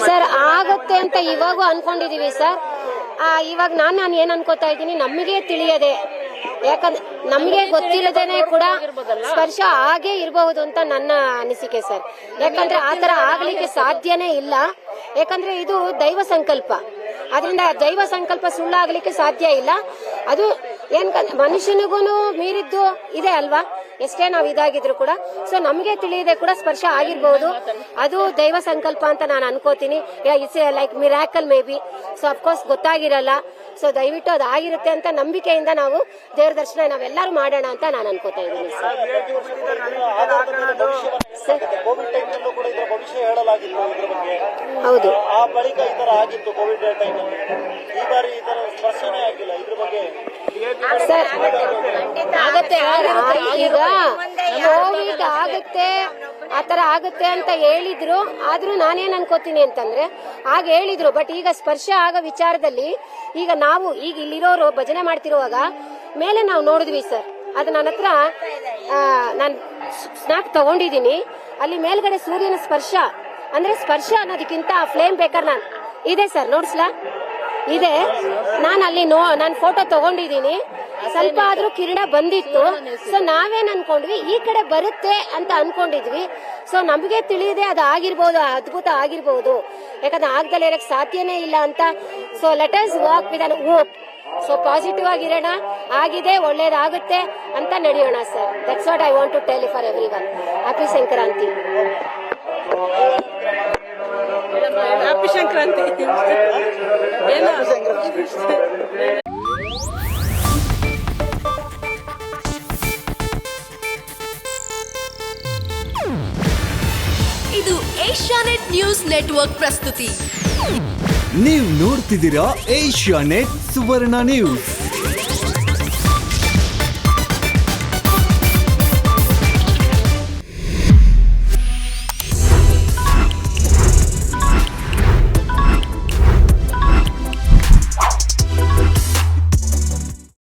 Sir ಆಗುತ್ತೆ ಅಂತ ಇವಾಗೂ ಅನ್ಕೊಂಡಿದೀವಿ ಸರ್. ಇವಾಗ ನಾನು ಏನ್ ಅನ್ಕೋತಾ ಇದ್ದೀನಿ, ನಮಗೆ ತಿಳಿಯದೆ, ಯಾಕಂದ್ರೆ ನಮಗೆ ಗೊತ್ತಿಲ್ಲದೇನೆ ಕೂಡ ಸ್ಪರ್ಶ ಆಗೇ ಇರಬಹುದು ಅಂತ ನನ್ನ ಅನಿಸಿಕೆ ಸರ್. ಯಾಕಂದ್ರೆ ಆತರ ಆಗ್ಲಿಕ್ಕೆ ಸಾಧ್ಯನೇ ಇಲ್ಲ. ಯಾಕಂದ್ರೆ ಇದು ದೈವ ಸಂಕಲ್ಪ, ಅದರಿಂದ ದೈವ ಸಂಕಲ್ಪ ಸುಳ್ಳಾಗ್ಲಿಕ್ಕೆ ಸಾಧ್ಯ ಇಲ್ಲ. ಅದು ಏನ್ ಮನುಷ್ಯನಿಗೂ ಮೀರಿದ್ದು ಇದೆ ಅಲ್ವಾ, ಎಷ್ಟೇ ನಾವು ಇದಾಗಿದ್ರು ಕೂಡ. ಸೊ ನಮ್ಗೆ ತಿಳಿಯದೆ ಕೂಡ ಸ್ಪರ್ಶ ಆಗಿರ್ಬಹುದು, ಅದು ದೈವ ಸಂಕಲ್ಪ ಅಂತ ನಾನು ಅನ್ಕೋತೀನಿ. It's like miracle maybe. So of course ಗೊತ್ತಾಗಿರಲ್ಲ. ಸೊ ದಯವಿಟ್ಟು ಅದು ಆಗಿರುತ್ತೆ ಅಂತ ನಂಬಿಕೆಯಿಂದ ನಾವು ದೇವ್ರ ದರ್ಶನ ನಾವೆಲ್ಲರೂ ಮಾಡೋಣ ಅಂತ ನಾನು ಅನ್ಕೋತಾ ಇದ್ದೀನಿ ಸರ್. ಹೌದು, ಸರ್ ಆಗತ್ತೆ. ಈಗ ಕೋವಿಡ್ ಆಗುತ್ತೆ, ಆತರ ಆಗುತ್ತೆ ಅಂತ ಹೇಳಿದ್ರು. ಆದ್ರೂ ನಾನೇನ್ ಅನ್ಕೋತೀನಿ ಅಂತಂದ್ರೆ, ಆಗ ಹೇಳಿದ್ರು, ಬಟ್ ಈಗ ಸ್ಪರ್ಶ ಆಗೋ ವಿಚಾರದಲ್ಲಿ ಈಗ ನಾವು ಈಗ ಇಲ್ಲಿರೋರು ಭಜನೆ ಮಾಡ್ತಿರುವಾಗ ಮೇಲೆ ನಾವು ನೋಡಿದ್ವಿ ಸರ್. ಅದು ನನ್ನ ಹತ್ರ ನಾನು ಸ್ನಾಪ್ ತಗೊಂಡಿದ್ದೀನಿ. ಅಲ್ಲಿ ಮೇಲ್ಗಡೆ ಸೂರ್ಯನ ಸ್ಪರ್ಶ ಅಂದ್ರೆ ಸ್ಪರ್ಶ ಅನ್ನೋದಕ್ಕಿಂತ ಫ್ಲೇಮ್ ಬೇಕಾದ್ರೆ ನಾನು ಇದೆ ಸರ್, ನೋಡ್ಸ್ಲಾ ಇದೆ. ನಾನು ಅಲ್ಲಿ ನಾನು ಫೋಟೋ ತಗೊಂಡಿದ್ದೀನಿ. ಸ್ವಲ್ಪ ಆದ್ರೂ ಕಿರಣ ಬಂದಿತ್ತು. ಸೊ ನಾವೇನ್ ಅನ್ಕೊಂಡ್ವಿ, ಈ ಕಡೆ ಬರುತ್ತೆ ಅಂತ ಅನ್ಕೊಂಡಿದ್ವಿ. ಸೊ ನಮಗೆ ತಿಳಿಯದೆ ಅದು ಆಗಿರ್ಬೋದು, ಅದ್ಭುತ ಆಗಿರ್ಬೋದು. ಯಾಕಂದ್ರೆ ಆಗ್ದಲೇ ಇರಕ್ ಸಾಧ್ಯನೇ ಇಲ್ಲ ಅಂತ. So let us walk with an hope. So positive ಆಗಿರೋಣ, ಆಗಿದೆ, ಒಳ್ಳೇದಾಗುತ್ತೆ ಅಂತ ನಡೆಯೋಣ sir. That's what I want to tell for everyone. Happy Sankranti. Happy Sankranti. ಇದು ಏಷ್ಯಾನೆಟ್ ನ್ಯೂಸ್ ನೆಟ್ವರ್ಕ್ ಪ್ರಸ್ತುತಿ. ನೀವು ನೋಡ್ತಿದ್ದೀರಾ ಏಷ್ಯಾನೆಟ್ ಸುವರ್ಣ ನ್ಯೂಸ್.